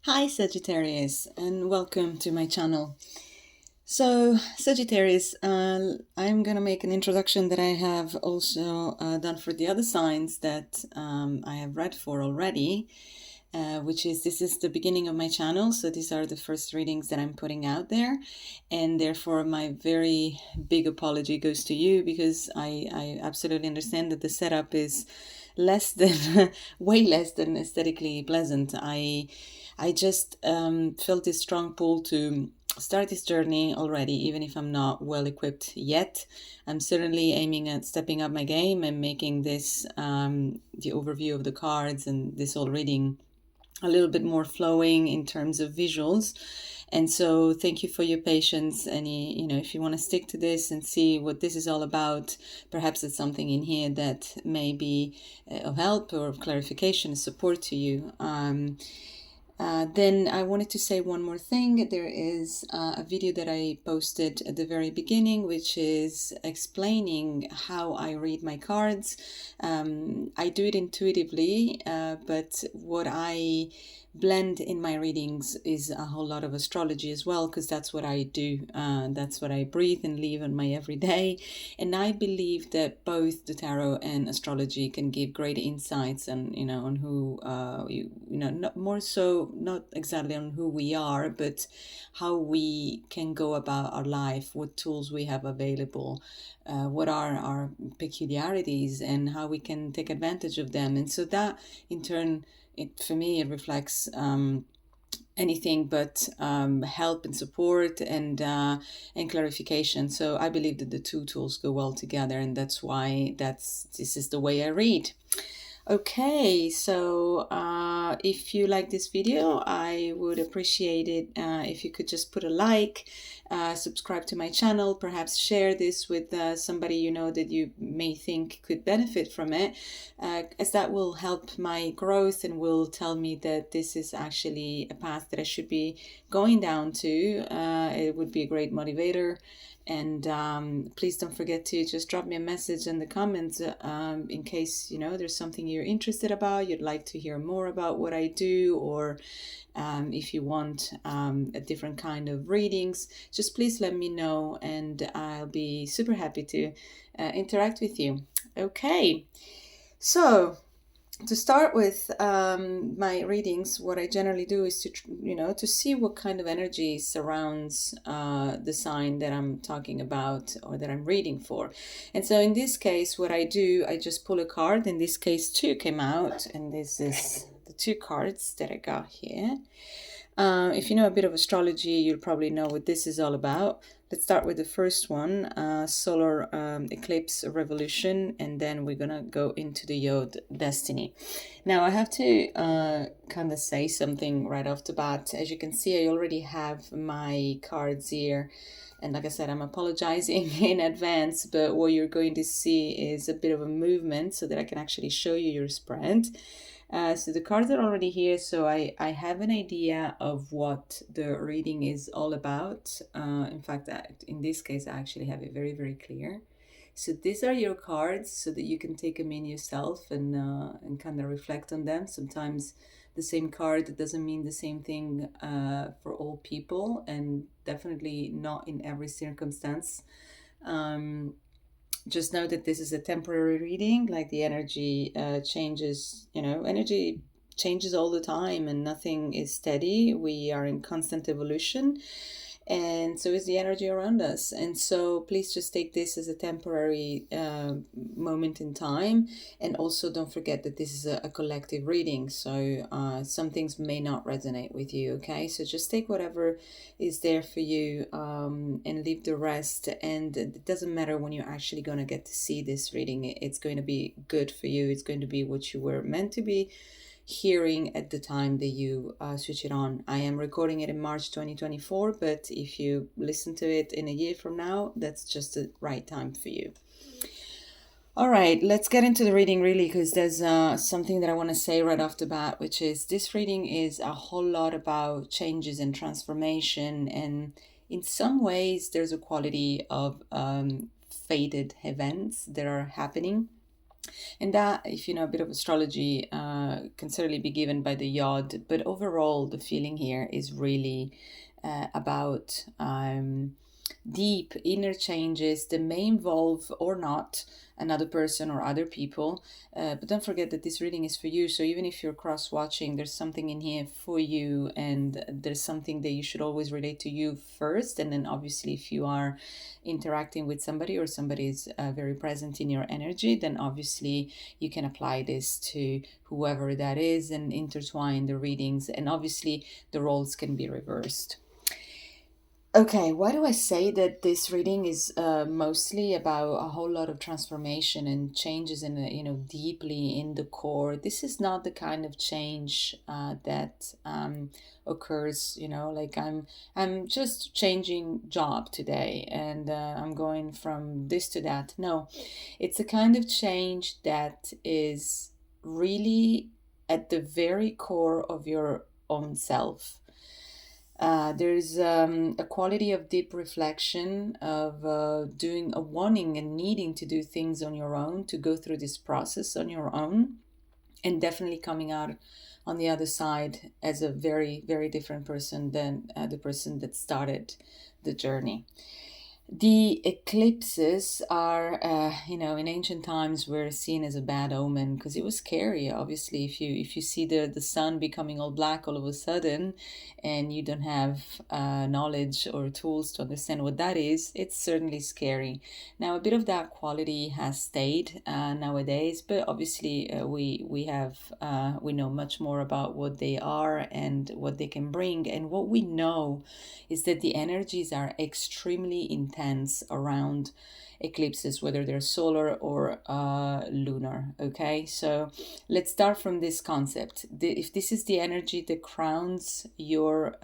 Hi Sagittarius and welcome to my channel. So Sagittarius, I'm gonna make an introduction that I have also done for the other signs that I have read for already, which is this is the beginning of my channel. So these are the first readings that I'm putting out there, and therefore my very big apology goes to you because I absolutely understand that the setup is less than way less than aesthetically pleasant. I just felt this strong pull to start this journey already, even if I'm not well equipped yet. I'm certainly aiming at stepping up my game and making this the overview of the cards and this whole reading a little bit more flowing in terms of visuals. And so thank you for your patience. And if you want to stick to this and see what this is all about, perhaps it's something in here that may be of help or of clarification, support to you. Then I wanted to say one more thing. There is a video that I posted at the very beginning, which is explaining how I read my cards. I do it intuitively, but what I blend in my readings is a whole lot of astrology as well, because that's what I do. That's what I breathe and live on my everyday. And I believe that both the tarot and astrology can give great insights on who not more so not exactly on who we are, but how we can go about our life, what tools we have available, what are our peculiarities, and how we can take advantage of them. And so that in turn, for me, it reflects anything but help and support and clarification. So I believe that the two tools go well together, and that's why this is the way I read. Okay, so if you like this video, I would appreciate it if you could just put a like, subscribe to my channel, perhaps share this with somebody you know that you may think could benefit from it, as that will help my growth and will tell me that this is actually a path that I should be going down to. It would be a great motivator. And please don't forget to just drop me a message in the comments in case there's something you're interested about, you'd like to hear more about what I do, or if you want a different kind of readings, just please let me know and I'll be super happy to interact with you. Okay, so to start with my readings, what I generally do is to see what kind of energy surrounds the sign that I'm talking about or that I'm reading for. And so in this case, what I do, I just pull a card. In this case, two came out, and this is the two cards that I got here. If you know a bit of astrology, you'll probably know what this is all about. Let's start with the first one, solar eclipse revolution, and then we're gonna go into the Yod destiny. Now I have to kind of say something right off the bat. As you can see, I already have my cards here. And like I said, I'm apologizing in advance, but what you're going to see is a bit of a movement so that I can actually show you your spread. So the cards are already here, so I have an idea of what the reading is all about. In fact, in this case, I actually have it very, very clear. So these are your cards so that you can take them in yourself and kind of reflect on them. Sometimes the same card doesn't mean the same thing for all people, and definitely not in every circumstance. Just know that this is a temporary reading. Like the energy changes, energy changes all the time and nothing is steady. We are in constant evolution, and so is the energy around us. And so please just take this as a temporary moment in time, and also don't forget that this is a collective reading, so some things may not resonate with you. Okay, so just take whatever is there for you and leave the rest. And it doesn't matter when you're actually going to get to see this reading. It's going to be good for you. It's going to be what you were meant to be hearing at the time that you switch it on. I am recording it in March 2024, but if you listen to it in a year from now, that's just the right time for you. All right, let's get into the reading really, because there's something that I want to say right off the bat, which is this reading is a whole lot about changes and transformation, and in some ways there's a quality of fated events that are happening. And that, if you know a bit of astrology, can certainly be given by the yod. But overall, the feeling here is really about deep inner changes that may involve or not another person or other people. But don't forget that this reading is for you. So even if you're cross watching, there's something in here for you, and there's something that you should always relate to you first. And then obviously, if you are interacting with somebody or somebody is very present in your energy, then obviously you can apply this to whoever that is and intertwine the readings. And obviously, the roles can be reversed. Okay, why do I say that this reading is mostly about a whole lot of transformation and changes in the, deeply in the core? This is not the kind of change that occurs, like I'm just changing job today and I'm going from this to that. No, it's a kind of change that is really at the very core of your own self. There's a quality of deep reflection, of doing, a wanting and needing to do things on your own, to go through this process on your own, and definitely coming out on the other side as a very, very different person than the person that started the journey. The eclipses are, in ancient times were seen as a bad omen because it was scary. Obviously, if you see the sun becoming all black all of a sudden, and you don't have knowledge or tools to understand what that is, it's certainly scary. Now, a bit of that quality has stayed nowadays, but obviously we know much more about what they are and what they can bring, and what we know is that the energies are extremely intense around eclipses, whether they're solar or lunar. Okay, so let's start from this concept. If this is the energy that crowns your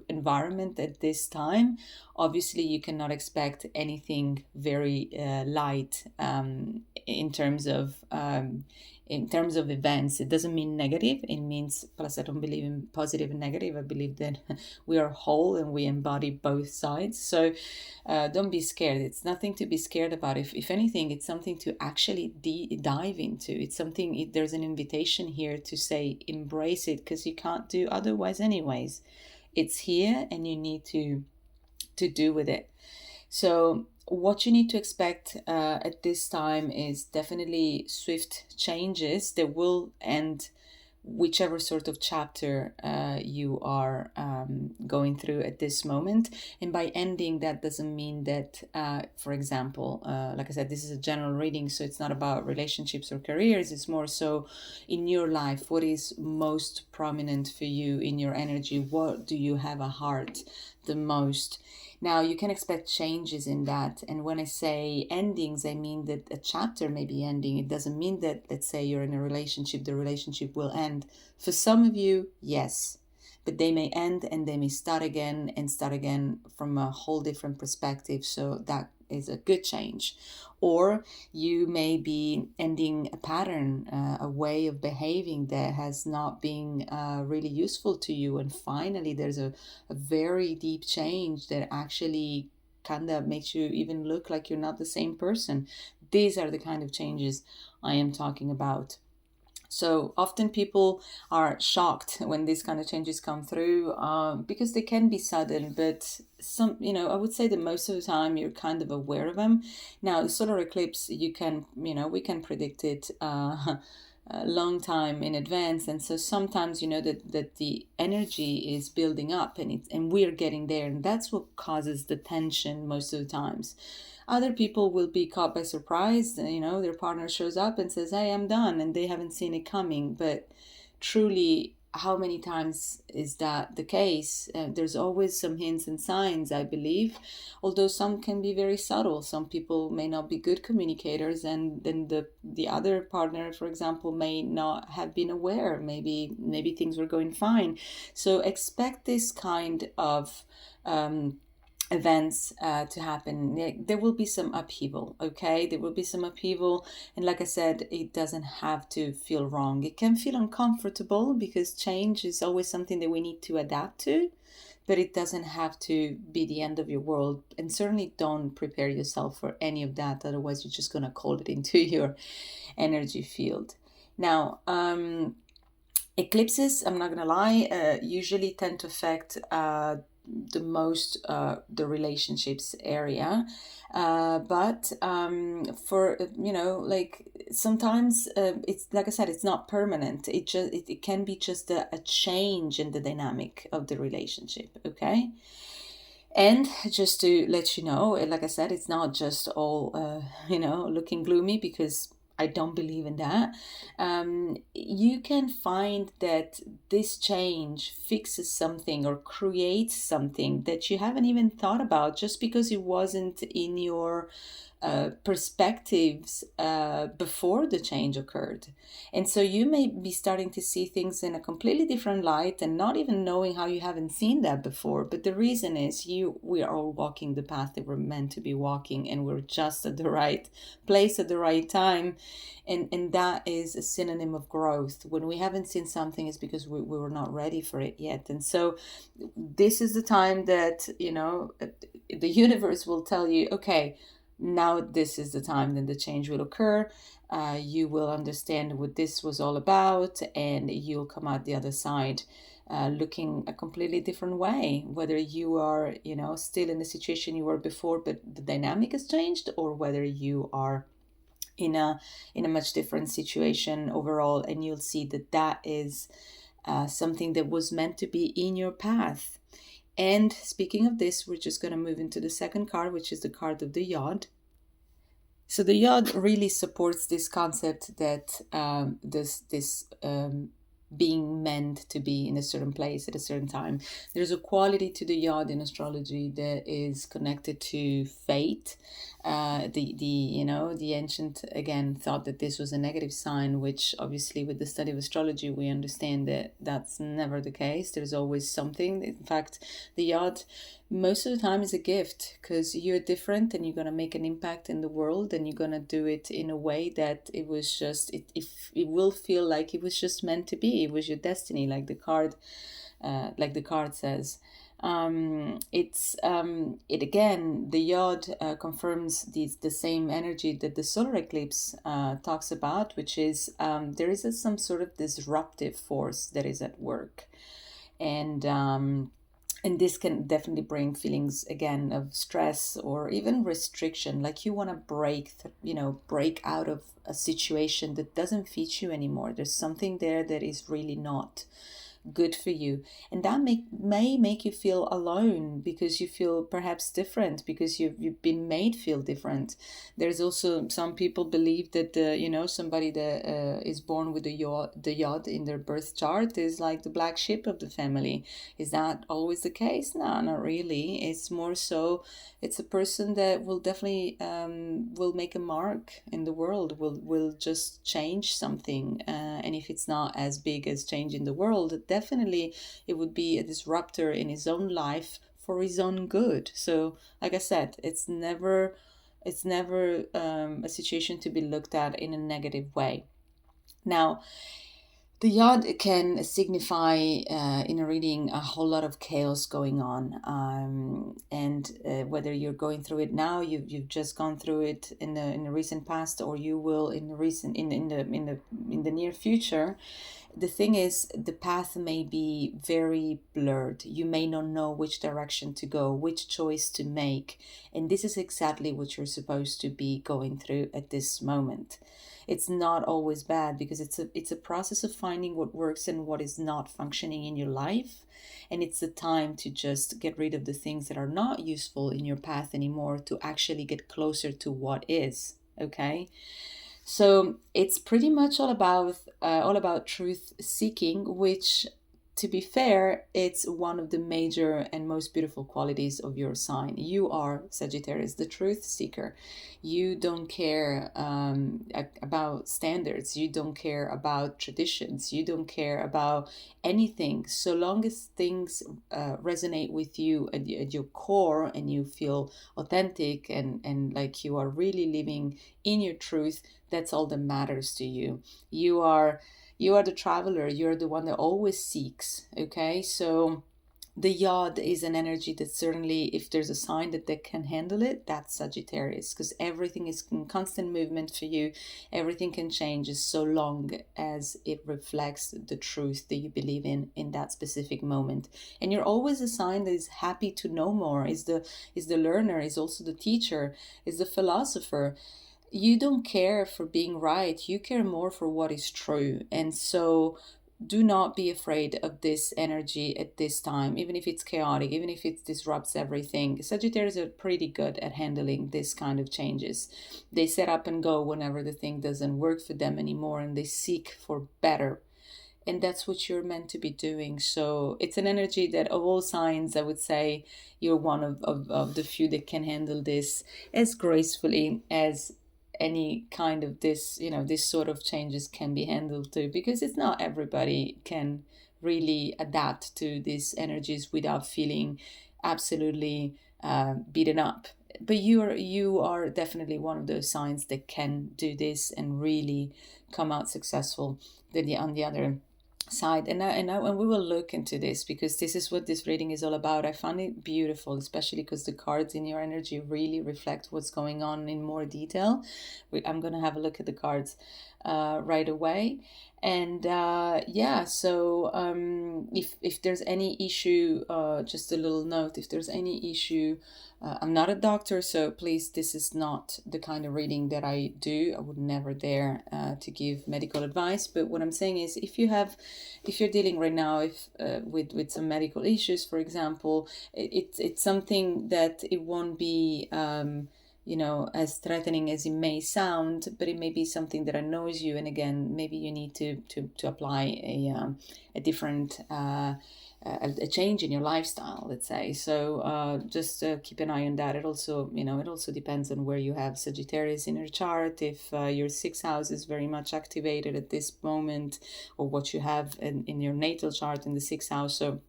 environment at this time, obviously you cannot expect anything very light in terms of events. It doesn't mean negative. It means, plus I don't believe in positive and negative. I believe that we are whole and we embody both sides. So don't be scared. It's nothing to be scared about. If anything, it's something to actually dive into. It's something, there's an invitation here to say, embrace it, because you can't do otherwise anyways. It's here and you need to do with it. So what you need to expect at this time is definitely swift changes that will end whichever sort of chapter you are going through at this moment. And by ending, that doesn't mean that, for example, like I said, this is a general reading, so it's not about relationships or careers. It's more so in your life, what is most prominent for you in your energy? What do you have a heart the most? Now, you can expect changes in that. And when I say endings, I mean that a chapter may be ending. It doesn't mean that, let's say you're in a relationship, the relationship will end. For some of you, yes. But they may end and they may start again and start again from a whole different perspective. So that is a good change. Or you may be ending a pattern, a way of behaving that has not been really useful to you. And finally, there's a very deep change that actually kind of makes you even look like you're not the same person. These are the kind of changes I am talking about. So often people are shocked when these kind of changes come through because they can be sudden, but I would say that most of the time you're kind of aware of them. Now, the solar eclipse, we can predict it a long time in advance, and so sometimes that the energy is building up, and we're getting there, and that's what causes the tension most of the times. Other people will be caught by surprise. Their partner shows up and says, "Hey, I'm done," and they haven't seen it coming. But truly, how many times is that the case? There's always some hints and signs, I believe, although some can be very subtle. Some people may not be good communicators, and then the other partner, for example, may not have been aware. Maybe things were going fine. So expect this kind of events to happen. There will be some upheaval. Okay, there will be some upheaval, and like I said, it doesn't have to feel wrong. It can feel uncomfortable because change is always something that we need to adapt to, but it doesn't have to be the end of your world. And certainly don't prepare yourself for any of that. Otherwise, you're just going to call it into your energy field. Now, eclipses, I'm not going to lie, usually tend to affect the most the relationships area. But for, like sometimes it's like I said, it's not permanent. It can be just a change in the dynamic of the relationship. Okay. And just to let you know, like I said, it's not just all, looking gloomy, because I don't believe in that. You can find that this change fixes something or creates something that you haven't even thought about, just because it wasn't in your perspectives before the change occurred. And so you may be starting to see things in a completely different light and not even knowing how you haven't seen that before. But the reason is we are all walking the path that we're meant to be walking, and we're just at the right place at the right time. And that is a synonym of growth. When we haven't seen something, it's because we were not ready for it yet. And so this is the time that, the universe will tell you, okay, now this is the time that the change will occur. You will understand what this was all about, and you'll come out the other side looking a completely different way, whether you are, still in the situation you were before, but the dynamic has changed, or whether you are in a much different situation overall, and you'll see that that is something that was meant to be in your path. And speaking of this, we're just going to move into the second card, which is the card of the Yod. So the Yod really supports this concept that this being meant to be in a certain place at a certain time. There's a quality to the Yod in astrology that is connected to fate. The ancient, again, thought that this was a negative sign, which obviously with the study of astrology we understand that that's never the case. There's always something. In fact, the Yod most of the time is a gift, because you're different and you're going to make an impact in the world, and you're going to do it in a way that it was just if it will feel like it was just meant to be. It was your destiny, like the card says. It again, the Yod confirms the same energy that the solar eclipse talks about, which is there is some sort of disruptive force that is at work. And this can definitely bring feelings again of stress or even restriction, like you want to break out of a situation that doesn't fit you anymore. There's something there that is really not good for you, and that may make you feel alone, because you feel perhaps different, because you've been made feel different. There's also some people believe that somebody that is born with the Yod in their birth chart is like the black sheep of the family. Is that always the case? No, not really. It's more so it's a person that will definitely will make a mark in the world, will just change something, and if it's not as big as changing the world, definitely it would be a disruptor in his own life for his own good. So like I said, it's never a situation to be looked at in a negative way. Now, the Yod can signify in a reading a whole lot of chaos going on, and whether you're going through it now, you've just gone through it in the recent past, or you will in the near future. The thing is, the path may be very blurred. You may not know which direction to go, which choice to make, and this is exactly what you're supposed to be going through at this moment. It's not always bad, because it's a process of finding what works and what is not functioning in your life, and it's the time to just get rid of the things that are not useful in your path anymore, to actually get closer to what is. Okay. So it's pretty much all about truth seeking, which, to be fair, it's one of the major and most beautiful qualities of your sign. You are Sagittarius, the truth seeker. You don't care about standards. You don't care about traditions. You don't care about anything. So long as things resonate with you at your core, and you feel authentic and like you are really living in your truth, that's all that matters to you. You are the traveler. You're the one that always seeks. Okay, so The yod is an energy that certainly, if there's a sign that they can handle it, that's Sagittarius, because everything is in constant movement for you. Everything can change as so long as it reflects the truth that you believe in that specific moment. And you're always a sign that is happy to know more, is the learner, is also the teacher, is the philosopher. You don't care for being right, you care more for what is true. And so do not be afraid of this energy at this time, even if it's chaotic, even if it disrupts everything. Sagittarius are pretty good at handling this kind of changes. They set up and go whenever the thing doesn't work for them anymore, and they seek for better. And that's what you're meant to be doing. So it's an energy that, of all signs, I would say you're one of the few that can handle this as gracefully as any kind of this, this sort of changes can be handled too, because it's not everybody can really adapt to these energies without feeling absolutely beaten up. But you are definitely one of those signs that can do this and really come out successful. On the other side, and we will look into this, because this is what this reading is all about. I found it beautiful, especially because the cards in your energy really reflect what's going on in more detail. I'm gonna have a look at the cards right away. And yeah, so if there's any issue, just a little note, if there's any issue, I'm not a doctor, so please, this is not the kind of reading that I do. I would never dare to give medical advice. But what I'm saying is, if you're dealing right now with some medical issues, for example, it's something that it won't be as threatening as it may sound, but it may be something that annoys you. And again, maybe you need to apply a different a change in your lifestyle, let's say. So just keep an eye on that. It also, it also depends on where you have Sagittarius in your chart. If your sixth house is very much activated at this moment, or what you have in your natal chart in the sixth house. So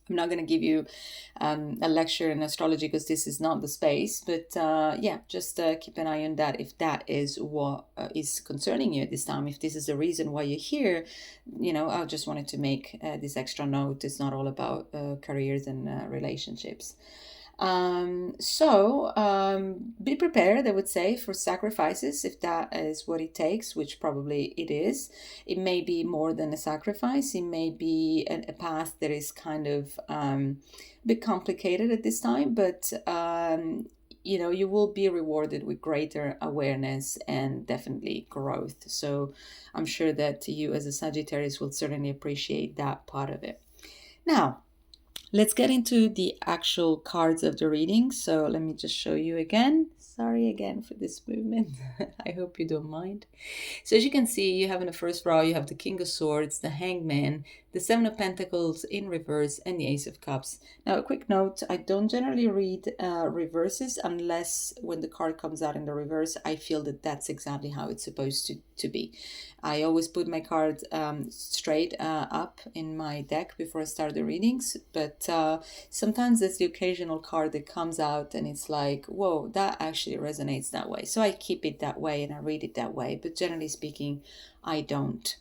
I'm not going to give you a lecture in astrology, because this is not the space. But yeah, just keep an eye on that if that is what is concerning you at this time. If this is the reason why you're here, I just wanted to make this extra note. It's not all about careers and relationships. Be prepared, I would say, for sacrifices, if that is what it takes, which probably it is. It may be more than a sacrifice. It may be a path that is kind of a bit complicated at this time, but you will be rewarded with greater awareness and definitely growth. So I'm sure that you as a Sagittarius will certainly appreciate that part of it. Now, let's get into the actual cards of the reading. So let me just show you again. Sorry again for this movement. I hope you don't mind. So as you can see, you have in the first row, you have the King of Swords, the Hangman, the Seven of Pentacles in reverse, and the Ace of Cups. Now, a quick note, I don't generally read reverses unless when the card comes out in the reverse, I feel that that's exactly how it's supposed to be. I always put my card straight up in my deck before I start the readings, but sometimes there's the occasional card that comes out and it's like, whoa, that actually resonates that way. So I keep it that way and I read it that way, but generally speaking, I don't.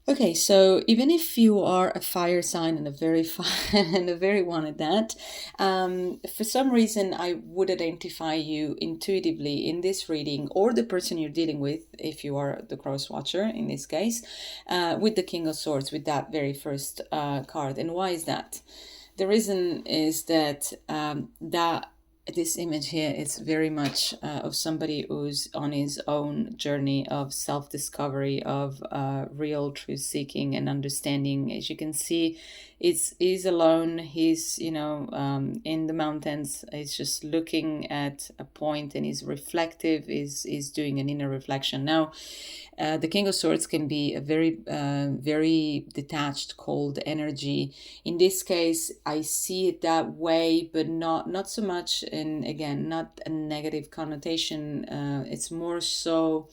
Okay, so even if you are a fire sign and a very and a very one at that, for some reason I would identify you intuitively in this reading, or the person you're dealing with, if you are the cross watcher in this case, with the King of Swords, with that very first card. And why is that? The reason is that this image here is very much of somebody who's on his own journey of self-discovery, of real truth seeking and understanding. As you can see, he's alone. He's in the mountains. He's just looking at a point and he's reflective. Is doing an inner reflection. Now, the King of Swords can be a very detached, cold energy. In this case, I see it that way, but not so much. And again, not a negative connotation. It's more so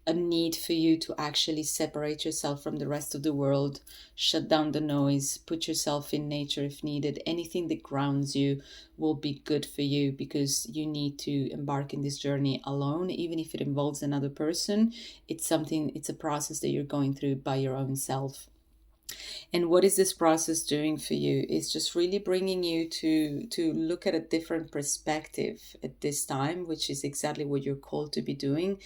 a need for you to actually separate yourself from the rest of the world, shut down the noise, put yourself in nature if needed. Anything that grounds you will be good for you, because you need to embark in this journey alone. Even if it involves another person, it's a process that you're going through by your own self. And what is this process doing for you? It's just really bringing you to look at a different perspective at this time, which is exactly what you're called to be doing.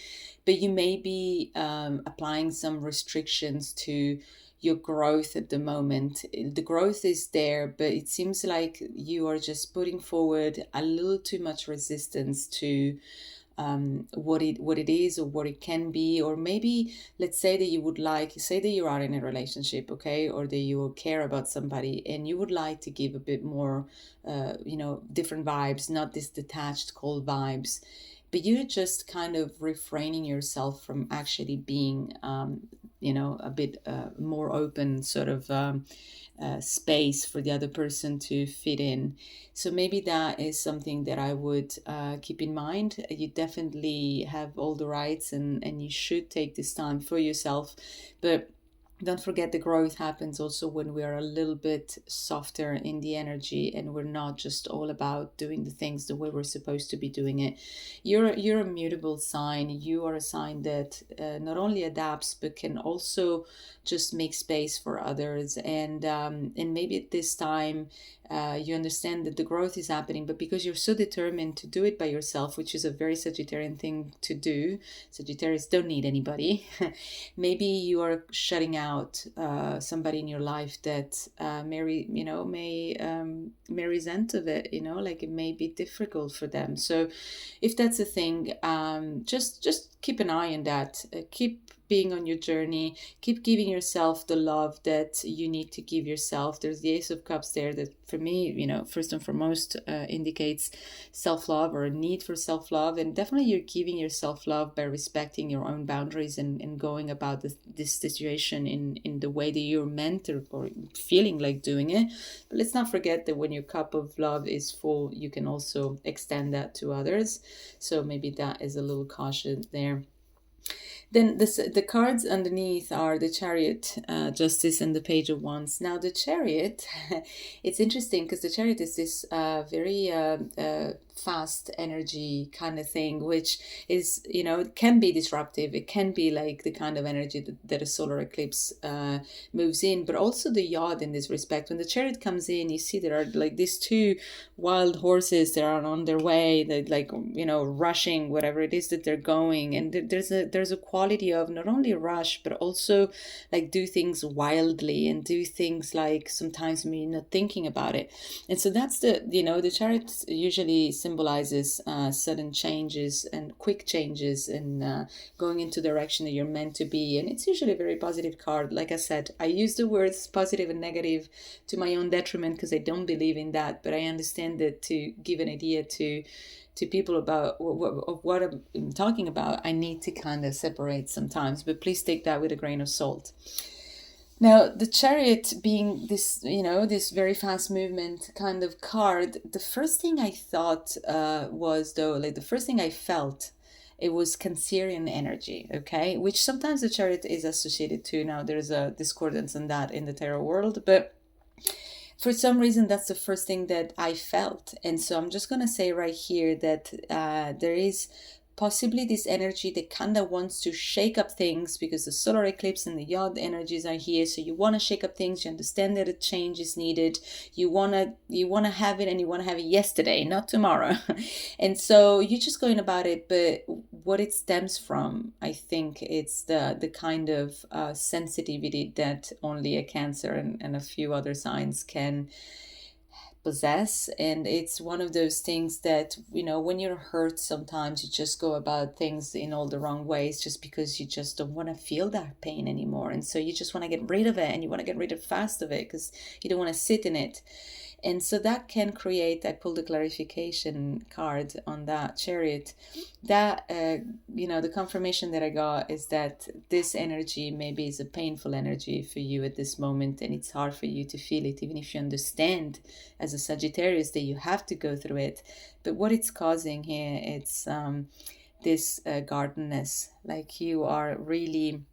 But you may be applying some restrictions to your growth at the moment. The growth is there, but it seems like you are just putting forward a little too much resistance to what it is or what it can be. Or maybe let's say that you would like, say that you are in a relationship, okay, or that you care about somebody and you would like to give a bit more different vibes, not this detached cold vibes, but you're just kind of refraining yourself from actually being a bit more open, sort of space for the other person to fit in. So maybe that is something that I would keep in mind. You definitely have all the rights, and you should take this time for yourself. But don't forget, the growth happens also when we are a little bit softer in the energy and we're not just all about doing the things the way we're supposed to be doing it. You're a mutable sign. You are a sign that not only adapts but can also just make space for others. And maybe at this time you understand that the growth is happening, but because you're so determined to do it by yourself, which is a very Sagittarian thing to do. Sagittarius don't need anybody. Maybe you are shutting out somebody in your life that may resent of it. Like it may be difficult for them. So if that's a thing, just keep an eye on that. Keep being on your journey. Keep giving yourself the love that you need to give yourself. There's the Ace of Cups there that for me, first and foremost indicates self-love or a need for self-love. And definitely you're giving yourself love by respecting your own boundaries and going about this situation in the way that you're meant or feeling like doing it. But let's not forget that when your cup of love is full, you can also extend that to others. So maybe that is a little caution there. Then the cards underneath are the Chariot, Justice, and the Page of Wands. Now the Chariot, it's interesting because the Chariot is this very fast energy kind of thing, which is, it can be disruptive. It can be like the kind of energy that a solar eclipse moves in, but also the yacht in this respect. When the Chariot comes in, you see there are like these two wild horses that are on their way, that like, rushing whatever it is that they're going. And there's a quality of not only rush, but also like do things wildly and do things like sometimes me not thinking about it. And so that's the Chariot usually symbolizes sudden changes and quick changes and going into the direction that you're meant to be. And it's usually a very positive card. Like I said, I use the words positive and negative to my own detriment because I don't believe in that, but I understand that to give an idea to people about what I'm talking about, I need to kind of separate sometimes, but please take that with a grain of salt. Now, the Chariot being this, this very fast movement kind of card, the first thing I thought was, though, like the first thing I felt, it was Cancerian energy, okay? Which sometimes the Chariot is associated to. Now, there's a discordance on that in the tarot world, but for some reason, that's the first thing that I felt. And so I'm just going to say right here that there is possibly this energy that kind of wants to shake up things because the solar eclipse and the yacht energies are here. So you want to shake up things. You understand that a change is needed. You want to have it, and you want to have it yesterday, not tomorrow. And so you're just going about it. But what it stems from, I think it's the kind of sensitivity that only a Cancer and a few other signs can possess. And it's one of those things that, when you're hurt, sometimes you just go about things in all the wrong ways just because you just don't want to feel that pain anymore. And so you just want to get rid of it, and you want to get rid of fast of it because you don't want to sit in it. And so that can create, I pulled a clarification card on that Chariot, that, the confirmation that I got is that this energy maybe is a painful energy for you at this moment, and it's hard for you to feel it, even if you understand as a Sagittarius that you have to go through it. But what it's causing here, it's this guardedness, like you are really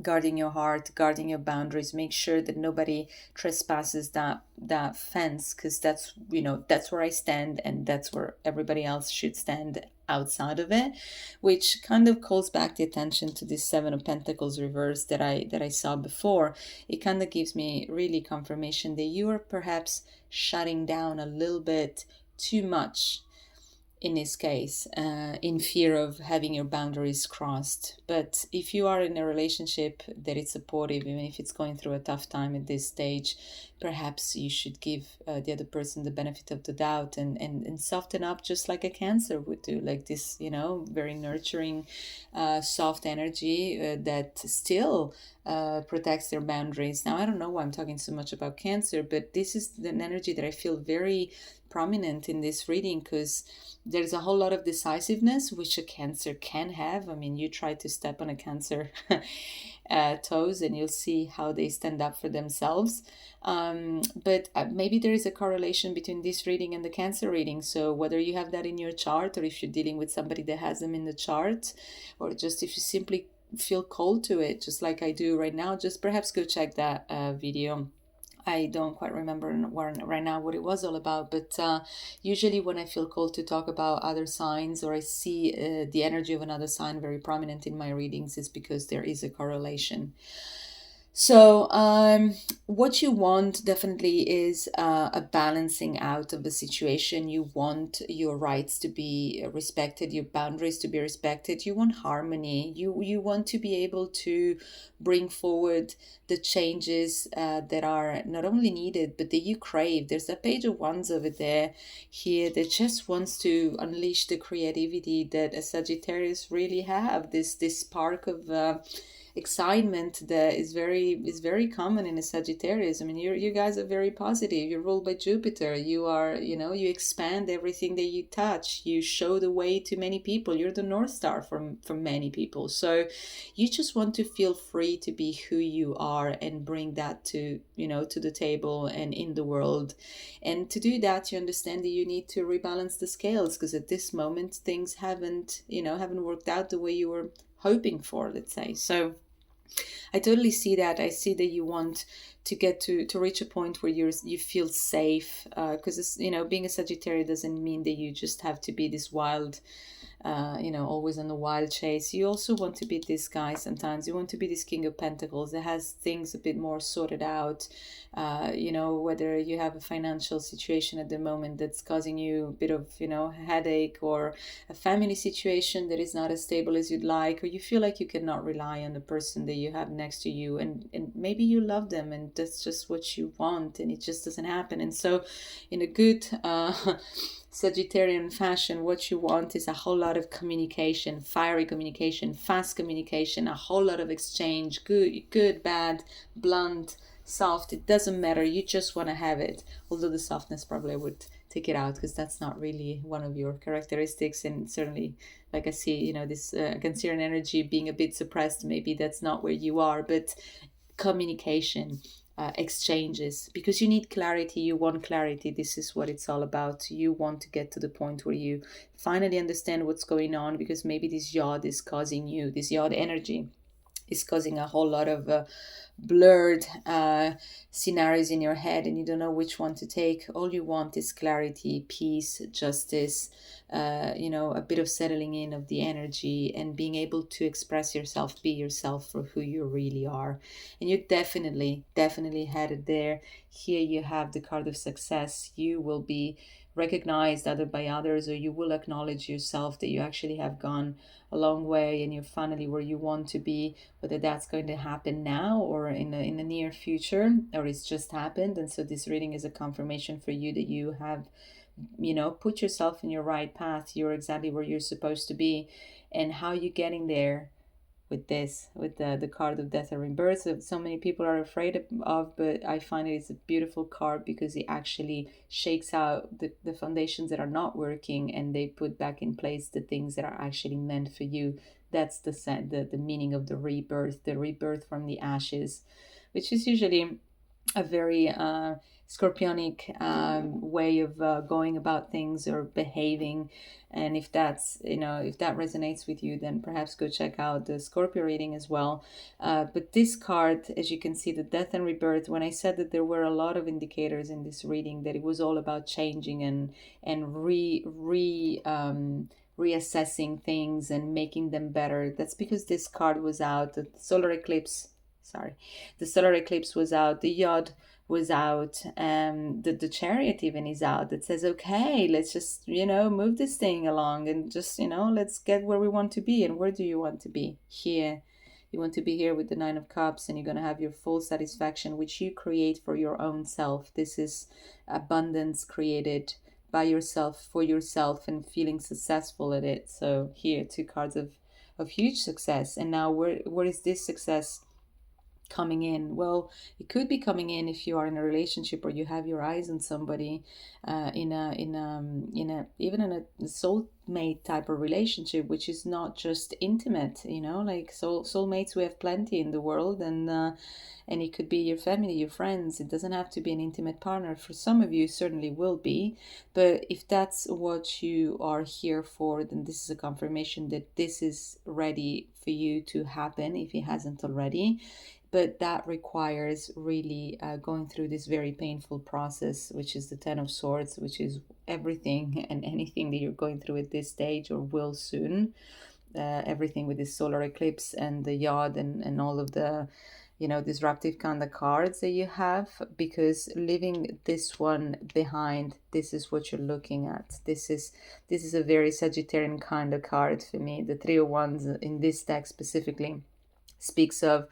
guarding your heart, guarding your boundaries. Make sure that nobody trespasses that fence, because that's where I stand, and that's where everybody else should stand outside of it, which kind of calls back the attention to this Seven of Pentacles reverse that I saw before. It kind of gives me really confirmation that you are perhaps shutting down a little bit too much in this case, in fear of having your boundaries crossed. But if you are in a relationship that is supportive, even if it's going through a tough time at this stage, perhaps you should give the other person the benefit of the doubt, and soften up just like a Cancer would do, like this, very nurturing, soft energy that still protects their boundaries. Now, I don't know why I'm talking so much about Cancer, but this is an energy that I feel very prominent in this reading, because there's a whole lot of decisiveness which a Cancer can have. I mean, you try to step on a Cancer toes and you'll see how they stand up for themselves. But maybe there is a correlation between this reading and the Cancer reading. So whether you have that in your chart, or if you're dealing with somebody that has them in the chart, or just if you simply feel called to it, just like I do right now, just perhaps go check that video. I don't quite remember right now what it was all about, but usually when I feel called to talk about other signs, or I see the energy of another sign very prominent in my readings, it's because there is a correlation. So, what you want definitely is a balancing out of the situation. You want your rights to be respected, your boundaries to be respected. You want harmony. You want to be able to bring forward the changes that are not only needed, but that you crave. There's a page of wands over there here that just wants to unleash the creativity that a Sagittarius really have. This spark of excitement that is very common in a Sagittarius. I mean, you guys are very positive. You're ruled by Jupiter. You are, you expand everything that you touch. You show the way to many people. You're the North Star for many people. So you just want to feel free to be who you are and bring that to the table and in the world. And to do that, you understand that you need to rebalance the scales, because at this moment things haven't worked out the way you were hoping for, let's say. So I totally see that. I see that you want to get to reach a point where you feel safe, because being a Sagittarius doesn't mean that you just have to be this wild, always on the wild chase. You also want to be this guy sometimes. You want to be this King of Pentacles that has things a bit more sorted out. Whether you have a financial situation at the moment that's causing you a bit of, headache, or a family situation that is not as stable as you'd like, or you feel like you cannot rely on the person that you have next to you, and maybe you love them and that's just what you want, and it just doesn't happen. And so in a good Sagittarian fashion, what you want is a whole lot of communication, fiery communication, fast communication, a whole lot of exchange, good, bad, blunt, soft. It doesn't matter. You just want to have it. Although the softness probably would take it out, because that's not really one of your characteristics. And certainly, like I see, this Cancerian energy being a bit suppressed, maybe that's not where you are. But communication, exchanges, because you need clarity. You want clarity. This is what it's all about. You want to get to the point where you finally understand what's going on, because maybe this yacht is causing you, this yacht energy is causing a whole lot of blurred scenarios in your head, and you don't know which one to take. All you want is clarity, peace, justice, a bit of settling in of the energy, and being able to express yourself, be yourself for who you really are. And you definitely headed there. Here you have the card of success. You will be recognized either by others, or you will acknowledge yourself that you actually have gone a long way and you're finally where you want to be. Whether that's going to happen now or in the near future, or it's just happened. And so this reading is a confirmation for you that you have put yourself in your right path. You're exactly where you're supposed to be. And how you getting there with the card of death and rebirth, that so many people are afraid of, but I find it's a beautiful card, because it actually shakes out the foundations that are not working, and they put back in place the things that are actually meant for you. That's the meaning of the rebirth from the ashes, which is usually a very scorpionic way of going about things or behaving. And if that resonates with you, then perhaps go check out the Scorpio reading as well. But this card, as you can see, the death and rebirth, when I said that there were a lot of indicators in this reading that it was all about changing and reassessing things and making them better. That's because this card was out. The solar eclipse, sorry, the solar eclipse was out. The Yod was out. The chariot even is out. That says, okay, let's just, move this thing along and just, let's get where we want to be. And where do you want to be? Here. You want to be here with the Nine of Cups, and you're going to have your full satisfaction, which you create for your own self. This is abundance created by yourself, for yourself, and feeling successful at it. So here, two cards of huge success. And now where is this success coming in? Well, it could be coming in if you are in a relationship or you have your eyes on somebody, even in a soulmate type of relationship, which is not just intimate, like soulmates, we have plenty in the world. And it could be your family, your friends. It doesn't have to be an intimate partner. For some of you, certainly will be. But if that's what you are here for, then this is a confirmation that this is ready for you to happen if it hasn't already. But that requires really going through this very painful process, which is the Ten of Swords, which is everything and anything that you're going through at this stage or will soon. Everything with this solar eclipse and the Yod and all of the disruptive kind of cards that you have, because leaving this one behind, this is what you're looking at. This is a very Sagittarian kind of card for me. The Three of Wands in this deck specifically speaks of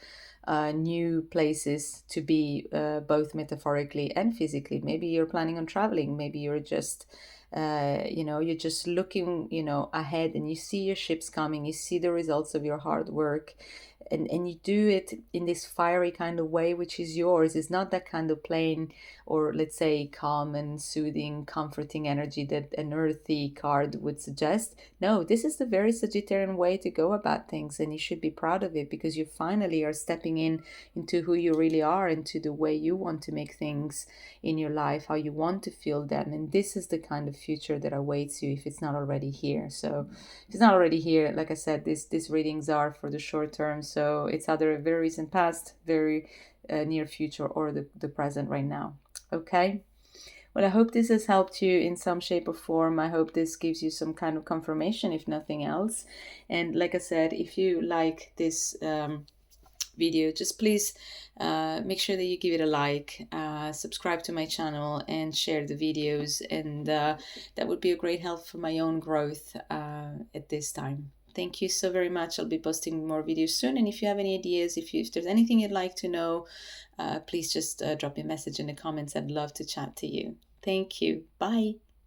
new places to be, both metaphorically and physically. Maybe you're planning on traveling. Maybe you're just you're just looking ahead, and you see your ships coming, you see the results of your hard work, and you do it in this fiery kind of way, which is yours. It's not that kind of plain, or let's say calm and soothing, comforting energy that an earthy card would suggest. No, this is the very Sagittarian way to go about things, and you should be proud of it, because you finally are stepping into who you really are, into the way you want to make things in your life, how you want to feel them. And this is the kind of future that awaits you if it's not already here. So if it's not already here, like I said, these readings are for the short term. So it's either a very recent past, very near future, or the present right now. Okay. Well, I hope this has helped you in some shape or form. I hope this gives you some kind of confirmation, if nothing else. And like I said, if you like this video, just please make sure that you give it a like, subscribe to my channel, and share the videos. And that would be a great help for my own growth at this time. Thank you so very much. I'll be posting more videos soon. And if you have any ideas, if there's anything you'd like to know, please just drop me a message in the comments. I'd love to chat to you. Thank you. Bye.